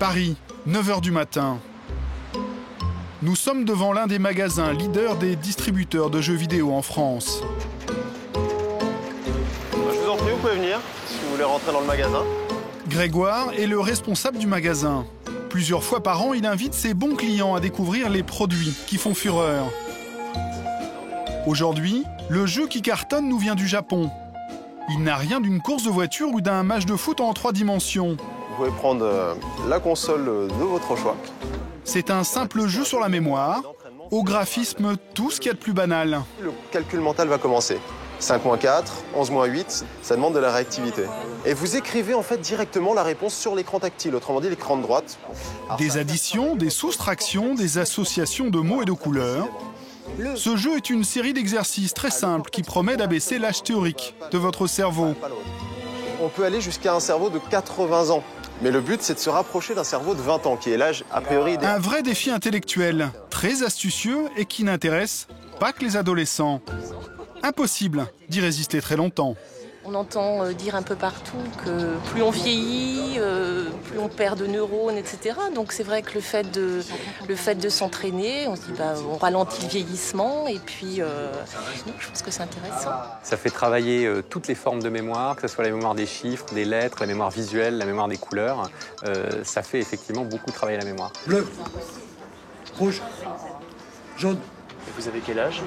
Paris, 9 h du matin. Nous sommes devant l'un des magasins leaders des distributeurs de jeux vidéo en France. Je vous en prie, vous pouvez venir, si vous voulez rentrer dans le magasin. Grégoire est le responsable du magasin. Plusieurs fois par an, il invite ses bons clients à découvrir les produits qui font fureur. Aujourd'hui, le jeu qui cartonne nous vient du Japon. Il n'a rien d'une course de voiture ou d'un match de foot en 3 dimensions. Vous pouvez prendre la console de votre choix. C'est un simple jeu sur la mémoire, au graphisme tout ce qu'il y a de plus banal. Le calcul mental va commencer. 5-4, 11-8, ça demande de la réactivité. Et vous écrivez en fait directement la réponse sur l'écran tactile, autrement dit l'écran de droite. Des additions, des soustractions, des associations de mots et de couleurs. Ce jeu est une série d'exercices très simples qui promet d'abaisser l'âge théorique de votre cerveau. On peut aller jusqu'à un cerveau de 80 ans. Mais le but, c'est de se rapprocher d'un cerveau de 20 ans, qui est l'âge a priori idéal. Un vrai défi intellectuel, très astucieux et qui n'intéresse pas que les adolescents. Impossible d'y résister très longtemps. On entend dire un peu partout que plus on vieillit, plus on perd de neurones, etc. Donc c'est vrai que le fait de s'entraîner, on se dit on ralentit le vieillissement et puis je pense que c'est intéressant. Ça fait travailler toutes les formes de mémoire, que ce soit la mémoire des chiffres, des lettres, la mémoire visuelle, la mémoire des couleurs. Ça fait effectivement beaucoup travailler la mémoire. Bleu, rouge, jaune. Et vous avez quel âge?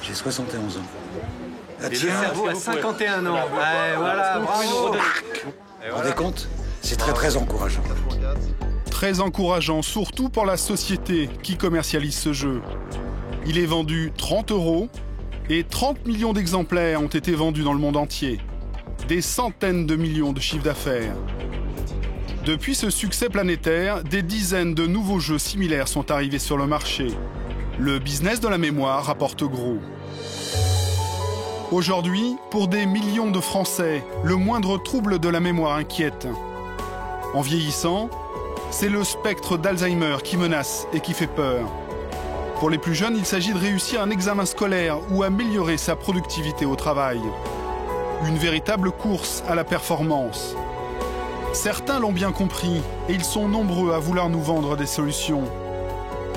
J'ai 71 ans. Et le cerveau a 51 ans. Voilà, bravo. Vous vous rendez compte? C'est très encourageant. Très encourageant, surtout pour la société qui commercialise ce jeu. Il est vendu 30 € et 30 millions d'exemplaires ont été vendus dans le monde entier. Des centaines de millions de chiffres d'affaires. Depuis ce succès planétaire, des dizaines de nouveaux jeux similaires sont arrivés sur le marché. Le business de la mémoire rapporte gros. Aujourd'hui, pour des millions de Français, le moindre trouble de la mémoire inquiète. En vieillissant, c'est le spectre d'Alzheimer qui menace et qui fait peur. Pour les plus jeunes, il s'agit de réussir un examen scolaire ou améliorer sa productivité au travail. Une véritable course à la performance. Certains l'ont bien compris et ils sont nombreux à vouloir nous vendre des solutions.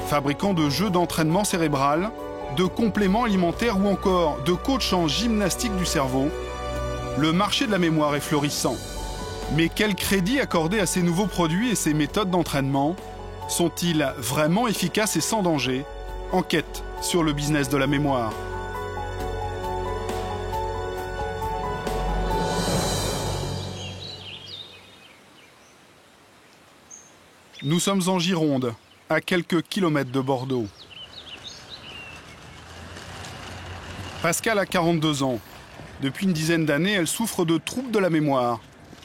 Fabricants de jeux d'entraînement cérébral, de compléments alimentaires ou encore de coachs en gymnastique du cerveau, le marché de la mémoire est florissant. Mais quel crédit accorder à ces nouveaux produits et ces méthodes d'entraînement? Sont-ils vraiment efficaces et sans danger? Enquête sur le business de la mémoire. Nous sommes en Gironde, à quelques kilomètres de Bordeaux. Pascal a 42 ans. Depuis une dizaine d'années, elle souffre de troubles de la mémoire.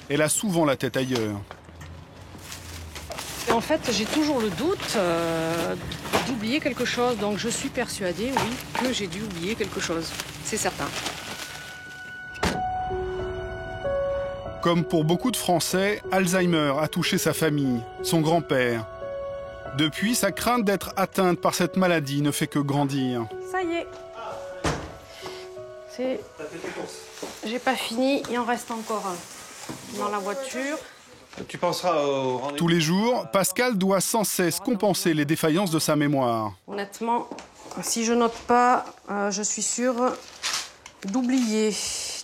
Elle a souvent la tête ailleurs. En fait, j'ai toujours le doute d'oublier quelque chose. Donc je suis persuadée, oui, que j'ai dû oublier quelque chose. C'est certain. Comme pour beaucoup de Français, Alzheimer a touché sa famille, son grand-père. Depuis, sa crainte d'être atteinte par cette maladie ne fait que grandir. Ça y est. J'ai pas fini, il en reste encore dans la voiture. Tu penseras au rendez-vous. Tous les jours, Pascal doit sans cesse compenser les défaillances de sa mémoire. Honnêtement, si je note pas, je suis sûre d'oublier.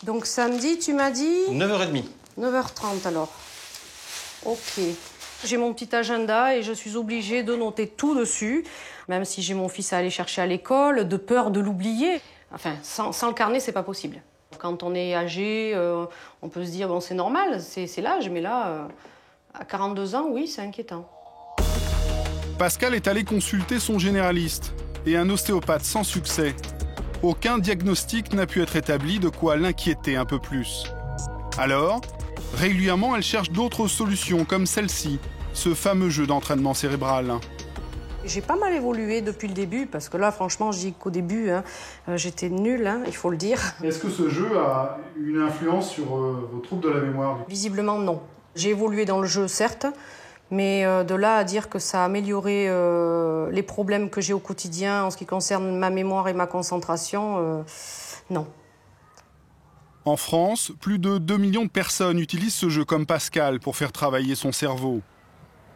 Donc samedi, tu m'as dit 9h30. 9h30 alors. Ok. J'ai mon petit agenda et je suis obligée de noter tout dessus, même si j'ai mon fils à aller chercher à l'école, de peur de l'oublier. Enfin, sans le carnet, c'est pas possible. Quand on est âgé, on peut se dire, bon, c'est normal, c'est l'âge, mais là, à 42 ans, oui, c'est inquiétant. Pascal est allé consulter son généraliste et un ostéopathe sans succès. Aucun diagnostic n'a pu être établi, de quoi l'inquiéter un peu plus. Alors, régulièrement, elle cherche d'autres solutions comme celle-ci, ce fameux jeu d'entraînement cérébral. J'ai pas mal évolué depuis le début, parce que là, franchement, je dis qu'au début, j'étais nulle, il faut le dire. Est-ce que ce jeu a une influence sur vos troubles de la mémoire? Visiblement, non. J'ai évolué dans le jeu, certes, mais de là à dire que ça a amélioré les problèmes que j'ai au quotidien en ce qui concerne ma mémoire et ma concentration, non. En France, plus de 2 millions de personnes utilisent ce jeu comme Pascal pour faire travailler son cerveau.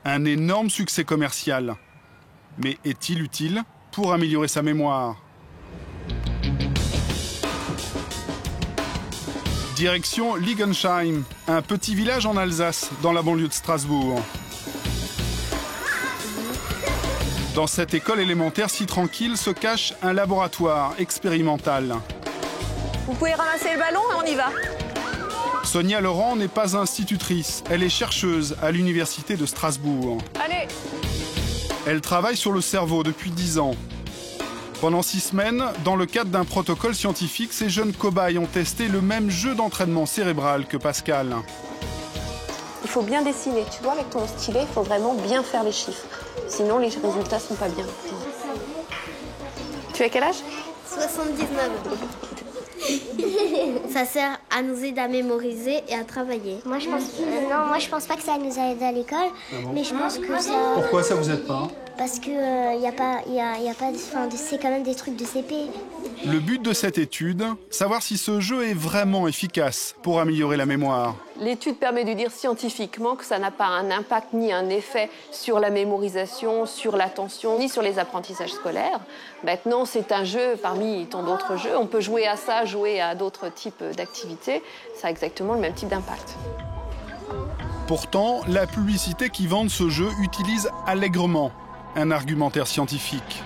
Un énorme succès commercial. Mais est-il utile pour améliorer sa mémoire? Direction Liegensheim, un petit village en Alsace, dans la banlieue de Strasbourg. Dans cette école élémentaire si tranquille se cache un laboratoire expérimental. Vous pouvez ramasser le ballon et on y va. Sonia Laurent n'est pas institutrice, elle est chercheuse à l'université de Strasbourg. Allez! Elle travaille sur le cerveau depuis 10 ans. Pendant 6 semaines, dans le cadre d'un protocole scientifique, ces jeunes cobayes ont testé le même jeu d'entraînement cérébral que Pascal. Il faut bien dessiner, tu vois, avec ton stylet, il faut vraiment bien faire les chiffres. Sinon, les résultats sont pas bien. Tu as quel âge? 79. Ça sert à nous aider à mémoriser et à travailler. Moi, je pense pas que ça nous aide à l'école, mais je pense que ça... Pourquoi ça vous aide pas? Parce que c'est quand même des trucs de CP. Le but de cette étude, savoir si ce jeu est vraiment efficace pour améliorer la mémoire. L'étude permet de dire scientifiquement que ça n'a pas un impact ni un effet sur la mémorisation, sur l'attention, ni sur les apprentissages scolaires. Maintenant, c'est un jeu parmi tant d'autres jeux. On peut jouer à ça, jouer à d'autres types d'activités. Ça a exactement le même type d'impact. Pourtant, la publicité qui vend ce jeu utilise allègrement un argumentaire scientifique.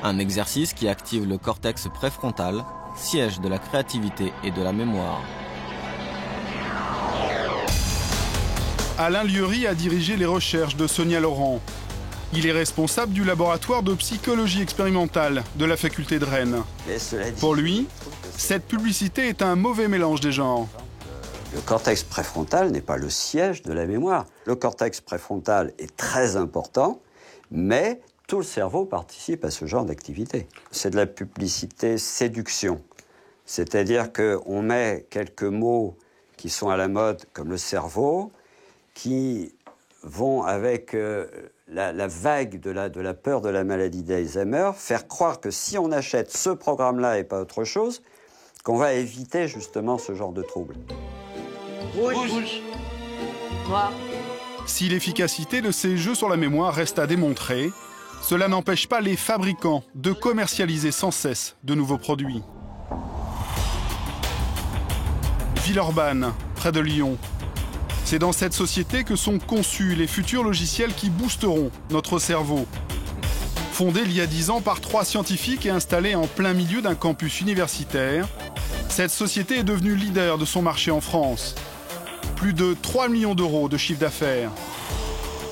Un exercice qui active le cortex préfrontal, siège de la créativité et de la mémoire. Alain Lieury a dirigé les recherches de Sonia Laurent. Il est responsable du laboratoire de psychologie expérimentale de la faculté de Rennes. Pour lui, cette publicité est un mauvais mélange des genres. Le cortex préfrontal n'est pas le siège de la mémoire. Le cortex préfrontal est très important, mais tout le cerveau participe à ce genre d'activité. C'est de la publicité séduction. C'est-à-dire qu'on met quelques mots qui sont à la mode, comme le cerveau, qui vont avec la vague de la peur de la maladie d'Alzheimer, faire croire que si on achète ce programme-là et pas autre chose, qu'on va éviter justement ce genre de troubles. Rouge. Noir. Si l'efficacité de ces jeux sur la mémoire reste à démontrer, cela n'empêche pas les fabricants de commercialiser sans cesse de nouveaux produits. Villeurbanne, près de Lyon. C'est dans cette société que sont conçus les futurs logiciels qui boosteront notre cerveau. Fondée il y a 10 ans par 3 scientifiques et installée en plein milieu d'un campus universitaire, cette société est devenue leader de son marché en France. Plus de 3 millions d'euros de chiffre d'affaires.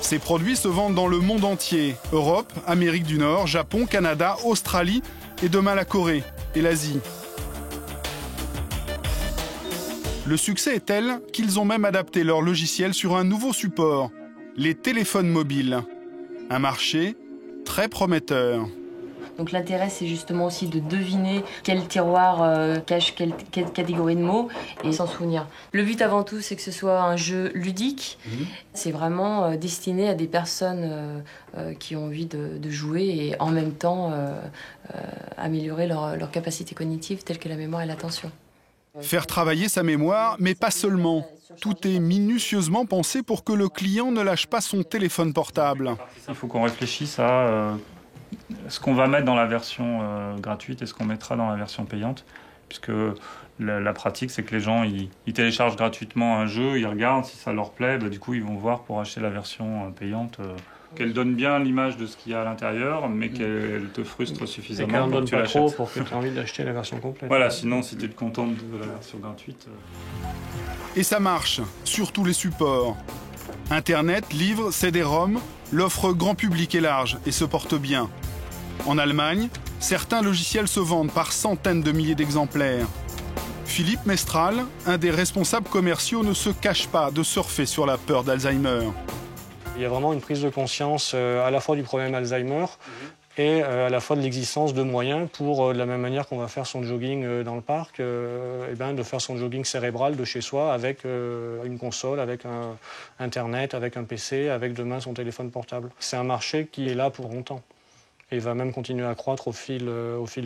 Ces produits se vendent dans le monde entier, Europe, Amérique du Nord, Japon, Canada, Australie et demain la Corée et l'Asie. Le succès est tel qu'ils ont même adapté leur logiciel sur un nouveau support, les téléphones mobiles. Un marché très prometteur. Donc l'intérêt, c'est justement aussi de deviner quel tiroir cache quelle catégorie de mots et s'en souvenir. Le but avant tout, c'est que ce soit un jeu ludique. C'est vraiment destiné à des personnes qui ont envie de jouer et en même temps améliorer leur capacité cognitive telle que la mémoire et l'attention. Faire travailler sa mémoire, mais pas seulement. Tout est minutieusement pensé pour que le client ne lâche pas son téléphone portable. Il faut qu'on réfléchisse à ce qu'on va mettre dans la version gratuite et ce qu'on mettra dans la version payante. Puisque la pratique, c'est que les gens ils téléchargent gratuitement un jeu, ils regardent, si ça leur plaît, du coup ils vont voir pour acheter la version payante. Qu'elle donne bien l'image de ce qu'il y a à l'intérieur, mais qu'elle te frustre suffisamment pour que tu l'achètes. Pour que tu aies envie d'acheter la version complète. Voilà, sinon si tu es contente de la version gratuite... Et ça marche, sur tous les supports. Internet, livres, CD-ROM, l'offre grand public est large et se porte bien. En Allemagne, certains logiciels se vendent par centaines de milliers d'exemplaires. Philippe Mestral, un des responsables commerciaux, ne se cache pas de surfer sur la peur d'Alzheimer. Il y a vraiment une prise de conscience à la fois du problème Alzheimer et à la fois de l'existence de moyens pour, de la même manière qu'on va faire son jogging dans le parc, de faire son jogging cérébral de chez soi avec une console, avec Internet, avec un PC, avec demain son téléphone portable. C'est un marché qui est là pour longtemps et va même continuer à croître au fil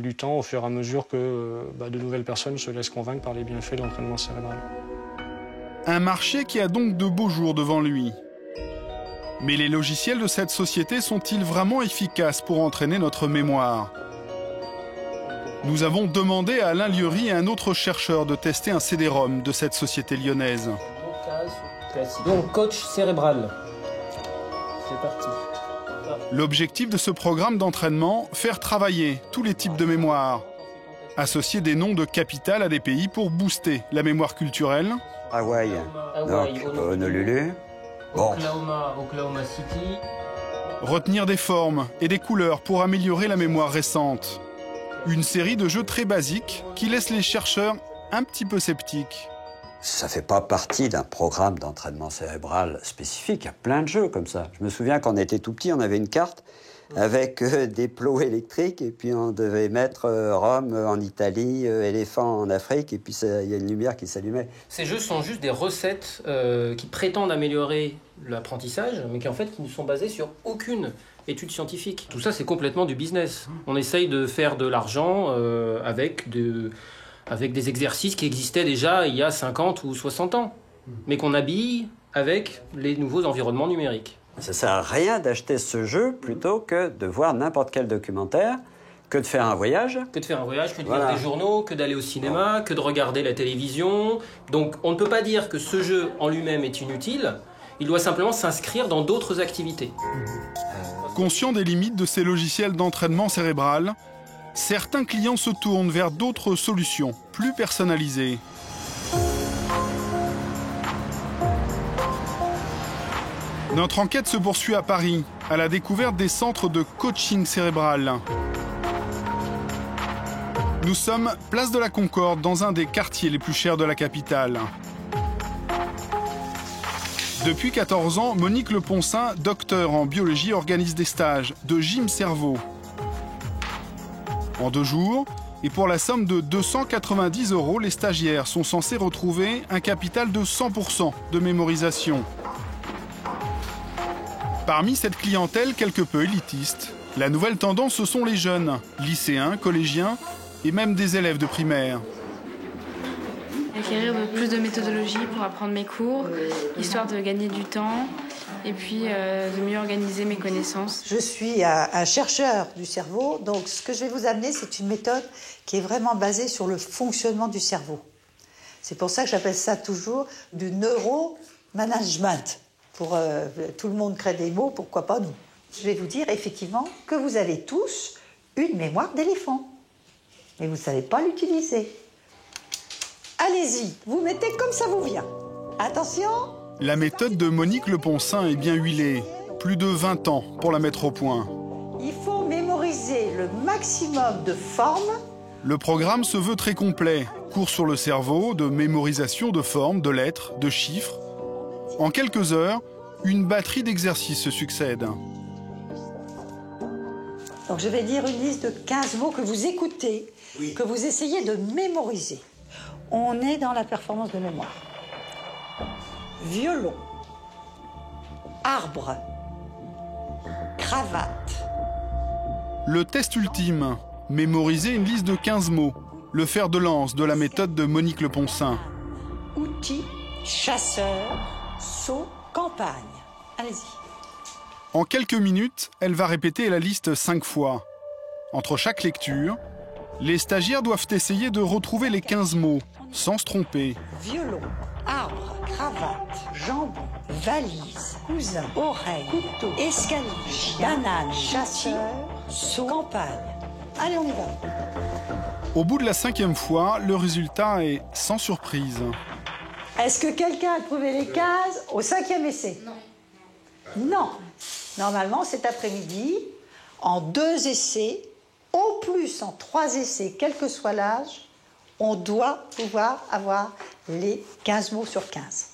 du temps, au fur et à mesure que de nouvelles personnes se laissent convaincre par les bienfaits de l'entraînement cérébral. Un marché qui a donc de beaux jours devant lui. Mais les logiciels de cette société sont-ils vraiment efficaces pour entraîner notre mémoire? Nous avons demandé à Alain Lieury et à un autre chercheur de tester un CD-ROM de cette société lyonnaise. Donc coach cérébral. C'est parti. L'objectif de ce programme d'entraînement, faire travailler tous les types de mémoire. Associer des noms de capitales à des pays pour booster la mémoire culturelle. Hawaï, donc Honolulu. Bon. Oklahoma City. Retenir des formes et des couleurs pour améliorer la mémoire récente. Une série de jeux très basiques qui laissent les chercheurs un petit peu sceptiques. Ça ne fait pas partie d'un programme d'entraînement cérébral spécifique. Il y a plein de jeux comme ça. Je me souviens quand on était tout petit, on avait une carte avec des plots électriques et puis on devait mettre Rome en Italie, éléphant en Afrique et puis il y a une lumière qui s'allumait. Ces jeux sont juste des recettes qui prétendent améliorer l'apprentissage, mais qui en fait ne sont basées sur aucune étude scientifique. Tout ça, c'est complètement du business. On essaye de faire de l'argent avec des exercices qui existaient déjà il y a 50 ou 60 ans, mais qu'on habille avec les nouveaux environnements numériques. Ça ne sert à rien d'acheter ce jeu plutôt que de voir n'importe quel documentaire, que de faire un voyage. Que de faire un voyage, que de lire des journaux, que d'aller au cinéma, que de regarder la télévision. Donc on ne peut pas dire que ce jeu en lui-même est inutile, il doit simplement s'inscrire dans d'autres activités. Conscients des limites de ces logiciels d'entraînement cérébral, certains clients se tournent vers d'autres solutions, plus personnalisées. Notre enquête se poursuit à Paris, à la découverte des centres de coaching cérébral. Nous sommes place de la Concorde, dans un des quartiers les plus chers de la capitale. Depuis 14 ans, Monique Leponcin, docteur en biologie, organise des stages de gym cerveau. En 2 jours, et pour la somme de 290 €, les stagiaires sont censés retrouver un capital de 100% de mémorisation. Parmi cette clientèle quelque peu élitiste, la nouvelle tendance, ce sont les jeunes, lycéens, collégiens et même des élèves de primaire. Acquérir plus de méthodologie pour apprendre mes cours, histoire de gagner du temps et puis de mieux organiser mes connaissances. Je suis un chercheur du cerveau, donc ce que je vais vous amener, c'est une méthode qui est vraiment basée sur le fonctionnement du cerveau. C'est pour ça que j'appelle ça toujours du neuromanagement. Tout le monde crée des mots, pourquoi pas nous? Je vais vous dire effectivement que vous avez tous une mémoire d'éléphant, mais vous ne savez pas l'utiliser. Allez-y, vous mettez comme ça vous vient. Attention. La méthode de Monique Leponcin est bien huilée. Plus de 20 ans pour la mettre au point. Il faut mémoriser le maximum de formes. Le programme se veut très complet. Cours sur le cerveau, de mémorisation de formes, de lettres, de chiffres. En quelques heures, une batterie d'exercices se succède. Donc je vais dire une liste de 15 mots que vous écoutez, que vous essayez de mémoriser. On est dans la performance de mémoire. Violon, arbre, cravate. Le test ultime, mémoriser une liste de 15 mots. Le fer de lance de la méthode de Monique Leponcin. Outil, chasseur, saut, campagne. Allez-y. En quelques minutes, elle va répéter la liste 5 fois. Entre chaque lecture, les stagiaires doivent essayer de retrouver les 15 mots, sans se tromper. Violon, arbre, cravate, jambon, valise, cousin, oreille, couteau, escalier, banane, chasseur, saut, campagne. Allez, on y va. Au bout de la 5e fois, le résultat est sans surprise. Est-ce que quelqu'un a trouvé les 15 au 5e essai? Non. Non. Normalement, cet après-midi, en 2 essais, au plus en 3 essais, quel que soit l'âge, on doit pouvoir avoir les 15 mots sur 15.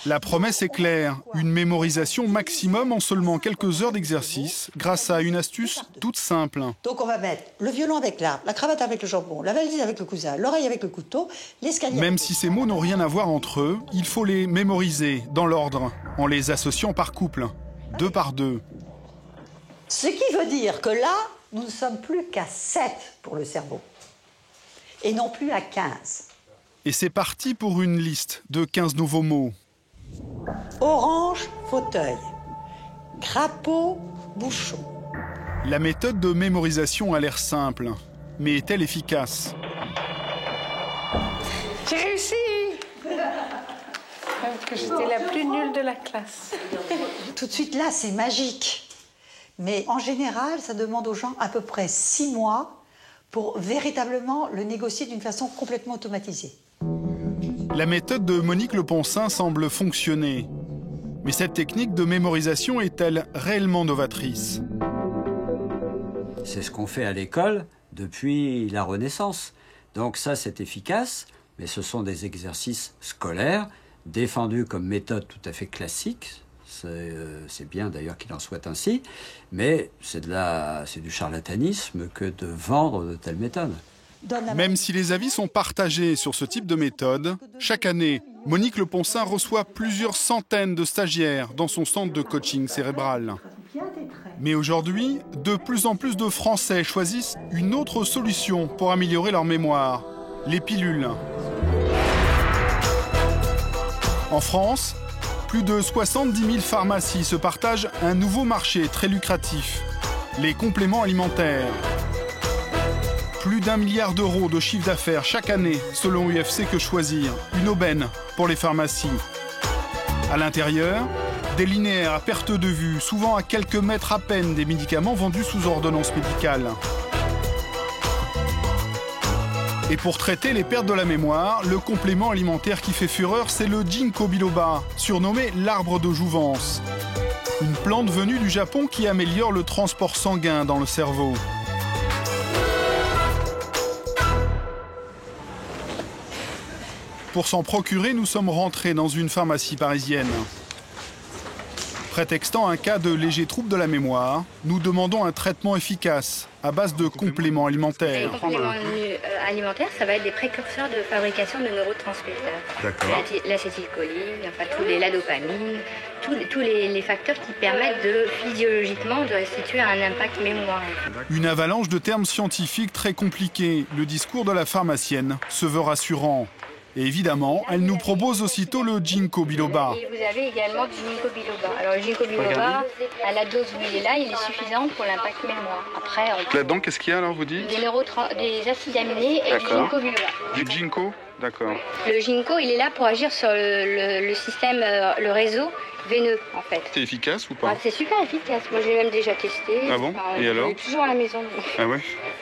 La promesse est claire, une mémorisation maximum en seulement quelques heures d'exercice, grâce à une astuce toute simple. Donc on va mettre le violon avec l'arbre, la cravate avec le jambon, la valise avec le cousin, l'oreille avec le couteau, l'escalier... Même si ces mots n'ont rien à voir entre eux, il faut les mémoriser dans l'ordre, en les associant par couple, 2 par 2. Ce qui veut dire que là, nous ne sommes plus qu'à 7 pour le cerveau, et non plus à 15. Et c'est parti pour une liste de 15 nouveaux mots. Orange, fauteuil. crapaud-bouchon. La méthode de mémorisation a l'air simple, mais est-elle efficace? J'ai réussi! Parce que j'étais la plus nulle de la classe. Tout de suite là, c'est magique. Mais en général, ça demande aux gens à peu près 6 mois pour véritablement le négocier d'une façon complètement automatisée. La méthode de Monique Leponcin semble fonctionner. Mais cette technique de mémorisation est-elle réellement novatrice? C'est ce qu'on fait à l'école depuis la Renaissance. Donc ça, c'est efficace, mais ce sont des exercices scolaires défendus comme méthode tout à fait classique. C'est bien d'ailleurs qu'il en soit ainsi, mais c'est du charlatanisme que de vendre de telles méthodes. Même si les avis sont partagés sur ce type de méthode, chaque année, Monique Leponcin reçoit plusieurs centaines de stagiaires dans son centre de coaching cérébral. Mais aujourd'hui, de plus en plus de Français choisissent une autre solution pour améliorer leur mémoire, les pilules. En France, plus de 70 000 pharmacies se partagent un nouveau marché très lucratif, les compléments alimentaires. Plus d'1 milliard d'euros de chiffre d'affaires chaque année, selon UFC Que Choisir, une aubaine pour les pharmacies. À l'intérieur, des linéaires à perte de vue, souvent à quelques mètres à peine des médicaments vendus sous ordonnance médicale. Et pour traiter les pertes de la mémoire, le complément alimentaire qui fait fureur, c'est le Ginkgo biloba, surnommé l'arbre de jouvence. Une plante venue du Japon qui améliore le transport sanguin dans le cerveau. Pour s'en procurer, nous sommes rentrés dans une pharmacie parisienne. Prétextant un cas de léger trouble de la mémoire, nous demandons un traitement efficace à base de compléments alimentaires. Les compléments alimentaires, ça va être des précurseurs de fabrication de neurotransmetteurs. D'accord. L'acétylcholine, enfin la dopamine, tous les facteurs qui permettent physiologiquement de restituer un impact mémoire. Une avalanche de termes scientifiques très compliqués. Le discours de la pharmacienne se veut rassurant. Et évidemment, elle nous propose aussitôt le Ginkgo biloba. Et vous avez également du Ginkgo biloba. Alors le Ginkgo biloba, à la dose où il est là, il est suffisant pour l'impact mémoire. Après, là-dedans, qu'est-ce qu'il y a alors, vous dites? Des acides aminés et du Ginkgo biloba. Du Ginkgo? D'accord. Le Ginkgo, il est là pour agir sur le système, le réseau veineux, en fait. C'est efficace ou pas? C'est super efficace. Moi, je l'ai même déjà testé. Ah bon? Et alors? Je l'ai toujours à la maison. Ah ouais?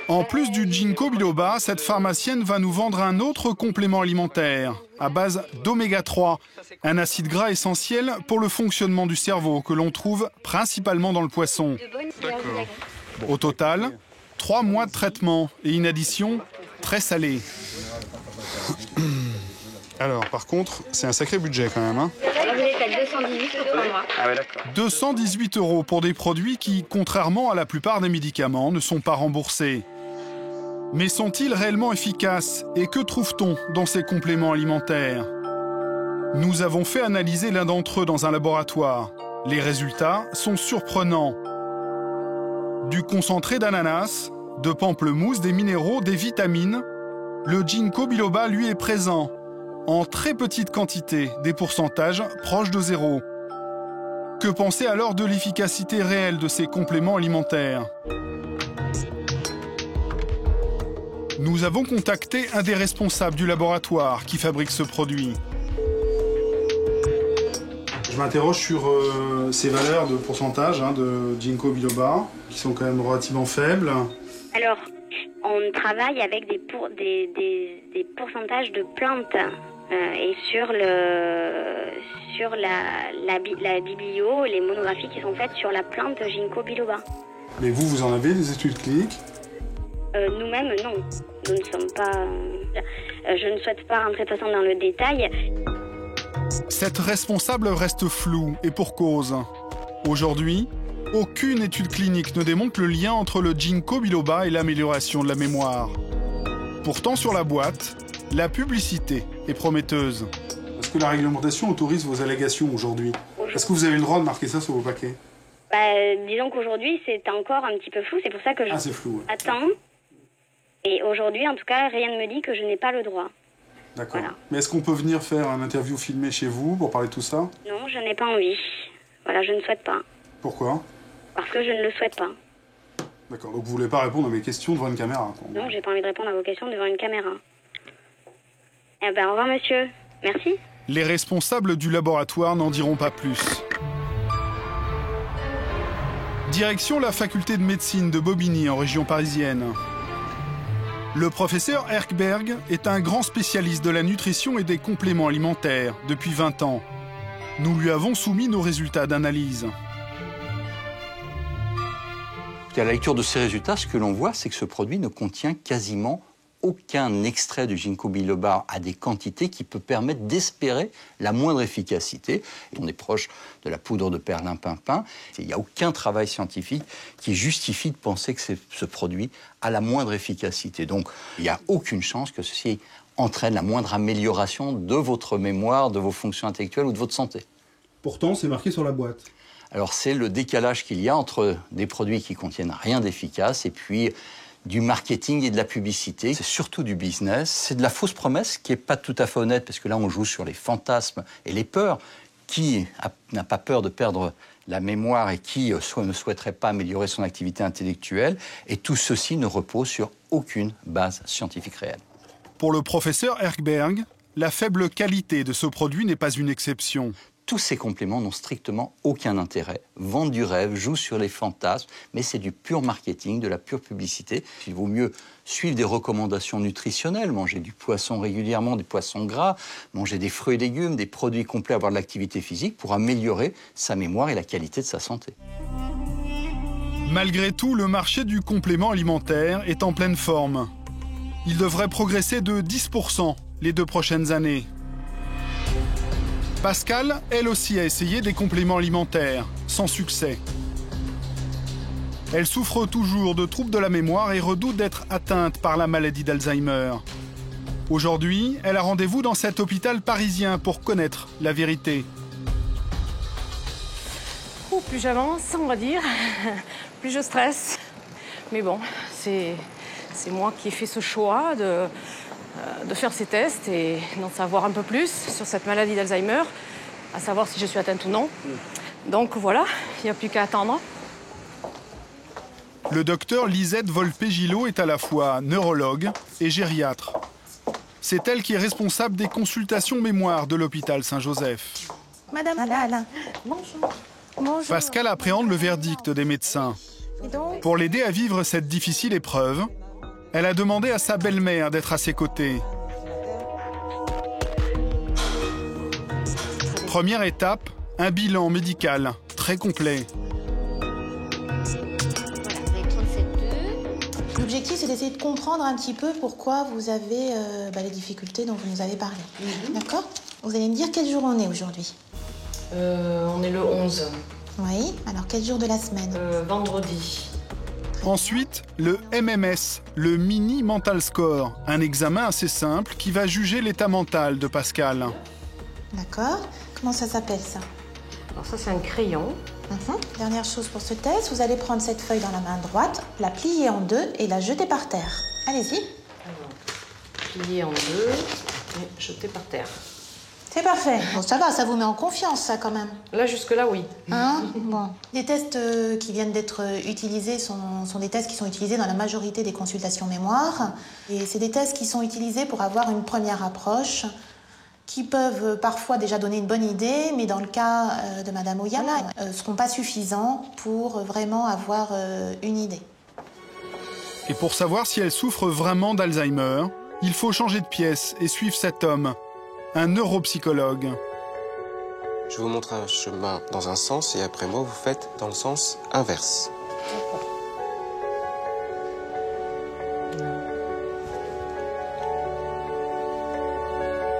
En plus du Ginkgo biloba, cette pharmacienne va nous vendre un autre complément alimentaire à base d'oméga 3, un acide gras essentiel pour le fonctionnement du cerveau que l'on trouve principalement dans le poisson. D'accord. Au total, 3 mois de traitement et une addition très salée. Alors, par contre, c'est un sacré budget quand même, hein? Vous êtes à 218 € par mois. Ah ouais, d'accord. 218 € pour des produits qui, contrairement à la plupart des médicaments, ne sont pas remboursés. Mais sont-ils réellement efficaces? Et que trouve-t-on dans ces compléments alimentaires? Nous avons fait analyser l'un d'entre eux dans un laboratoire. Les résultats sont surprenants. Du concentré d'ananas, de pamplemousse, des minéraux, des vitamines, le Ginkgo biloba, lui, est présent. En très petite quantité, des pourcentages proches de 0. Que penser alors de l'efficacité réelle de ces compléments alimentaires? Nous avons contacté un des responsables du laboratoire qui fabrique ce produit. Je m'interroge sur ces valeurs de pourcentage de Ginkgo biloba, qui sont quand même relativement faibles. Alors, on travaille avec des pourcentages de plantes. Et sur la biblio, les monographies qui sont faites sur la plante Ginkgo biloba. Mais vous en avez des études cliniques? Nous-mêmes, non. Nous ne sommes pas... je ne souhaite pas rentrer de toute façon dans le détail. Cette responsable reste floue, et pour cause. Aujourd'hui, aucune étude clinique ne démontre le lien entre le Ginkgo biloba et l'amélioration de la mémoire. Pourtant, sur la boîte, la publicité est prometteuse. Est-ce que la réglementation autorise vos allégations aujourd'hui? Est-ce que vous avez le droit de marquer ça sur vos paquets? Disons qu'aujourd'hui, c'est encore un petit peu flou. C'est pour ça que je c'est flou, ouais. attends. Et aujourd'hui, en tout cas, rien ne me dit que je n'ai pas le droit. D'accord. Voilà. Mais est-ce qu'on peut venir faire un interview filmé chez vous pour parler de tout ça? Non, je n'ai pas envie. Voilà, je ne souhaite pas. Pourquoi? Parce que je ne le souhaite pas. D'accord, donc vous voulez pas répondre à mes questions devant une caméra, quoi. Non, j'ai pas envie de répondre à vos questions devant une caméra. Eh ben, au revoir, monsieur. Merci. Les responsables du laboratoire n'en diront pas plus. Direction la faculté de médecine de Bobigny, en région parisienne. Le professeur Erkberg est un grand spécialiste de la nutrition et des compléments alimentaires depuis 20 ans. Nous lui avons soumis nos résultats d'analyse. À la lecture de ces résultats, ce que l'on voit, c'est que ce produit ne contient quasiment aucun extrait de ginkgo biloba à des quantités qui peuvent permettre d'espérer la moindre efficacité. On est proche de la poudre de perlimpinpin. Il n'y a aucun travail scientifique qui justifie de penser que ce produit a la moindre efficacité. Donc, il n'y a aucune chance que ceci entraîne la moindre amélioration de votre mémoire, de vos fonctions intellectuelles ou de votre santé. Pourtant, c'est marqué sur la boîte. Alors, c'est le décalage qu'il y a entre des produits qui contiennent rien d'efficace et puis du marketing et de la publicité. C'est surtout du business. C'est de la fausse promesse qui n'est pas tout à fait honnête, parce que là, on joue sur les fantasmes et les peurs. Qui n'a pas peur de perdre la mémoire et qui ne souhaiterait pas améliorer son activité intellectuelle? Et tout ceci ne repose sur aucune base scientifique réelle. Pour le professeur Erkberg, la faible qualité de ce produit n'est pas une exception. Tous ces compléments n'ont strictement aucun intérêt, vendent du rêve, jouent sur les fantasmes, mais c'est du pur marketing, de la pure publicité. Il vaut mieux suivre des recommandations nutritionnelles, manger du poisson régulièrement, des poissons gras, manger des fruits et légumes, des produits complets, avoir de l'activité physique pour améliorer sa mémoire et la qualité de sa santé. Malgré tout, le marché du complément alimentaire est en pleine forme. Il devrait progresser de 10% les 2 prochaines années. Pascal, elle aussi, a essayé des compléments alimentaires, sans succès. Elle souffre toujours de troubles de la mémoire et redoute d'être atteinte par la maladie d'Alzheimer. Aujourd'hui, elle a rendez-vous dans cet hôpital parisien pour connaître la vérité. Plus j'avance, on va dire, plus je stresse. Mais bon, c'est moi qui ai fait ce choix de faire ces tests et d'en savoir un peu plus sur cette maladie d'Alzheimer, à savoir si je suis atteinte ou non. Donc voilà, il n'y a plus qu'à attendre. Le docteur Lisette Volpe-Gillot est à la fois neurologue et gériatre. C'est elle qui est responsable des consultations mémoire de l'hôpital Saint-Joseph. Madame Alain. Bonjour. Bonjour. Pascal appréhende le verdict des médecins. Pour l'aider à vivre cette difficile épreuve, elle a demandé à sa belle-mère d'être à ses côtés. Première étape, un bilan médical très complet. L'objectif, c'est d'essayer de comprendre un petit peu pourquoi vous avez les difficultés dont vous nous avez parlé. D'accord? Vous allez me dire quel jour on est aujourd'hui? On est le 11. Oui, alors quel jour de la semaine? Vendredi. Ensuite, le MMS, le Mini Mental Score, un examen assez simple qui va juger l'état mental de Pascal. D'accord. Comment ça s'appelle, ça? Alors ça, c'est un crayon. Dernière chose pour ce test, vous allez prendre cette feuille dans la main droite, la plier en deux et la jeter par terre. Allez-y. Plier en deux et jeter par terre. C'est parfait. Bon, ça va, ça vous met en confiance, ça, quand même. Là, jusque-là, oui. Bon. Les tests qui viennent d'être utilisés sont des tests qui sont utilisés dans la majorité des consultations mémoire. Et c'est des tests qui sont utilisés pour avoir une première approche, qui peuvent parfois déjà donner une bonne idée, mais dans le cas de Madame Oyala, ne seront pas suffisants pour vraiment avoir une idée. Et pour savoir si elle souffre vraiment d'Alzheimer, il faut changer de pièce et suivre cet homme, un neuropsychologue. Je vous montre un chemin dans un sens et après moi, vous faites dans le sens inverse.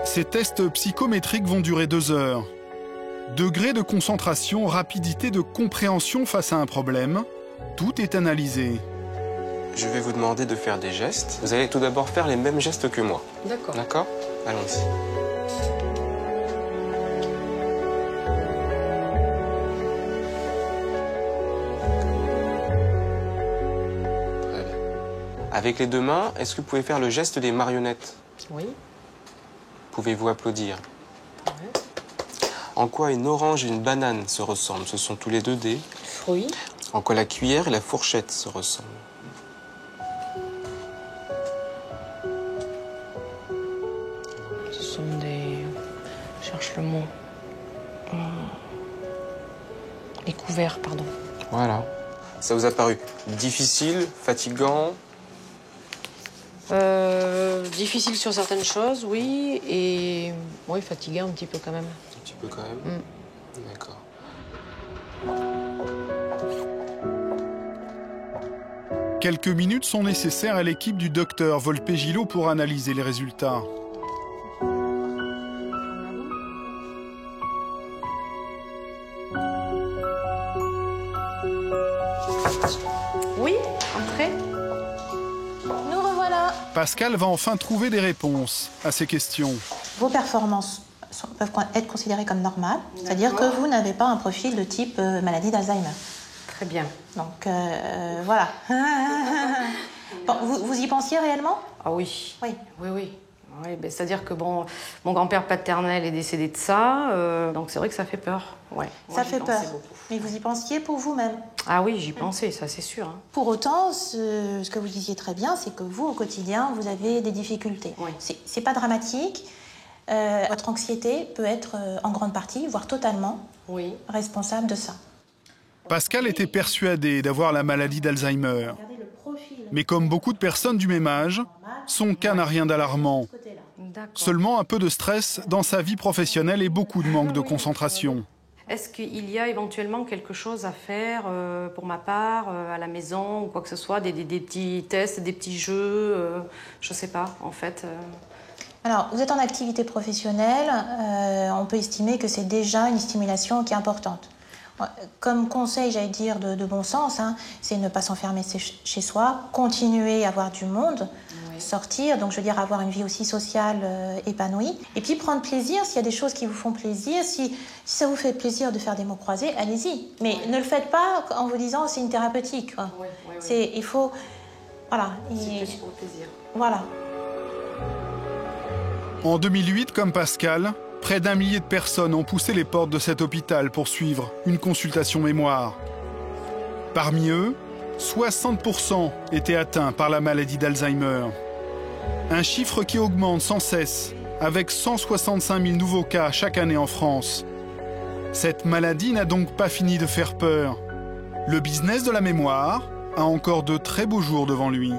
Ces tests psychométriques vont durer 2 heures. Degré de concentration, rapidité de compréhension face à un problème, tout est analysé. Je vais vous demander de faire des gestes. Vous allez tout d'abord faire les mêmes gestes que moi. D'accord. D'accord ? Allons-y. Très bien. Avec les 2 mains, est-ce que vous pouvez faire le geste des marionnettes ? Oui. Pouvez-vous applaudir ? Ouais. En quoi une orange et une banane se ressemblent? Ce sont tous les deux des fruits. En quoi la cuillère et la fourchette se ressemblent? Ce sont des... Je cherche le mot. Les couverts, pardon. Voilà. Ça vous a paru difficile, fatigant? Difficile sur certaines choses, oui, et oui, fatigant un petit peu quand même. Un petit peu quand même. D'accord. Quelques minutes sont nécessaires à l'équipe du docteur Volpe-Gillot pour analyser les résultats. Oui, entrez. Nous revoilà. Pascal va enfin trouver des réponses à ces questions. Vos performances peuvent être considérées comme normales, c'est-à-dire que vous n'avez pas un profil de type maladie d'Alzheimer. Très bien. Donc, voilà. Bon, vous y pensiez réellement? Ah oui. Oui. Oui. Oui, ben, c'est-à-dire que bon, mon grand-père paternel est décédé de ça, donc c'est vrai que ça fait peur. Ouais. Ça fait peur. Mais vous y pensiez pour vous-même? Ah oui, j'y pensais, ça c'est sûr. Hein. Pour autant, ce que vous disiez très bien, c'est que vous, au quotidien, vous avez des difficultés. Oui. C'est pas dramatique. Votre anxiété peut être en grande partie, voire totalement, responsable de ça. Pascal était persuadé d'avoir la maladie d'Alzheimer. Mais comme beaucoup de personnes du même âge, son cas n'a rien d'alarmant. Seulement un peu de stress dans sa vie professionnelle et beaucoup de manque de concentration. Est-ce qu'il y a éventuellement quelque chose à faire pour ma part, à la maison ou quoi que ce soit, des petits tests, des petits jeux, je sais pas en fait. Alors, vous êtes en activité professionnelle, on peut estimer que c'est déjà une stimulation qui est importante. Comme conseil, j'allais dire, de bon sens, hein, c'est ne pas s'enfermer chez soi, continuer à avoir du monde, sortir, donc je veux dire avoir une vie aussi sociale épanouie. Et puis prendre plaisir, s'il y a des choses qui vous font plaisir, si ça vous fait plaisir de faire des mots croisés, allez-y. Mais ne le faites pas en vous disant c'est une thérapeutique. Quoi. Il faut... Voilà. C'est plus pour le plaisir. Voilà. En 2008, comme Pascal, près d'1 millier de personnes ont poussé les portes de cet hôpital pour suivre une consultation mémoire. Parmi eux, 60% étaient atteints par la maladie d'Alzheimer. Un chiffre qui augmente sans cesse, avec 165 000 nouveaux cas chaque année en France. Cette maladie n'a donc pas fini de faire peur. Le business de la mémoire a encore de très beaux jours devant lui.